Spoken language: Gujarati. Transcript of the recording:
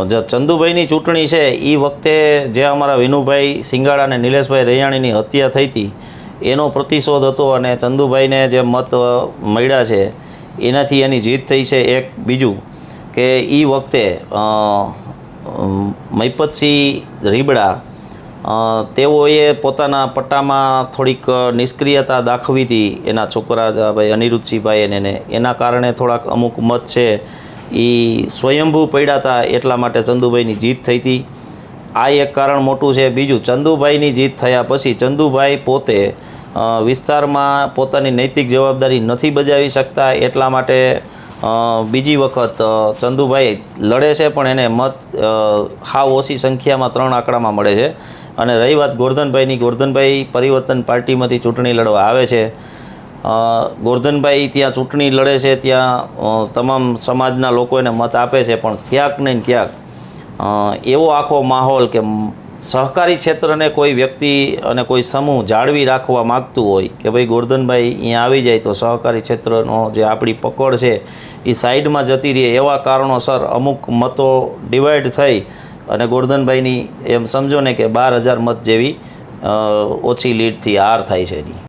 જે ચંદુભાઈની ચૂંટણી છે એ વખતે જે અમારા વિનુભાઈ સિંગાડા અને નિલેશભાઈ રૈયાણીની હત્યા થઈ હતી એનો પ્રતિશોધ હતો અને ચંદુભાઈને જે મત મળ્યા છે એનાથી એની જીત થઈ છે. એક બીજું કે એ વખતે મહિપતસિંહ રીબડા તેઓએ પોતાના પટ્ટામાં થોડીક નિષ્ક્રિયતા દાખવી હતી એના છોકરા ભાઈ અનિરુદ્ધસિંહભાઈ એને એના કારણે થોડાક અમુક મત છે એ સ્વયંભૂ પડ્યા હતા, એટલા માટે ચંદુભાઈની જીત થઈ હતી. આ એક કારણ મોટું છે. બીજું, ચંદુભાઈની જીત થયા પછી ચંદુભાઈ પોતે વિસ્તારમાં પોતાની નૈતિક જવાબદારી નથી બજાવી શકતા, એટલા માટે બીજી વખત ચંદુભાઈ લડે છે પણ એને મત હાવ ઓછી સંખ્યામાં 3 આંકડામાં મળે છે. અને રહી વાત ગોરધનભાઈની, ગોરધનભાઈ પરિવર્તન પાર્ટીમાંથી ચૂંટણી લડવા આવે છે. ગોરધનભાઈ ત્યાં ચૂંટણી લડે છે, ત્યાં તમામ સમાજના લોકો એને મત આપે છે, પણ ક્યાંક ને ક્યાંક એવો આખો માહોલ કે સહકારી ક્ષેત્રને કોઈ વ્યક્તિ અને કોઈ સમૂહ જાળવી રાખવા માગતું હોય કે ભાઈ ગોરધનભાઈ અહીંયા આવી જાય તો સહકારી ક્ષેત્રનો જે આપણી પકડ છે એ સાઈડમાં જતી રહે, એવા કારણોસર અમુક મતો ડિવાઈડ થઈ અને ગોરધનભાઈની એમ સમજો ને કે 12,000 મત જેવી ઓછી લીડથી હાર થાય છે એની.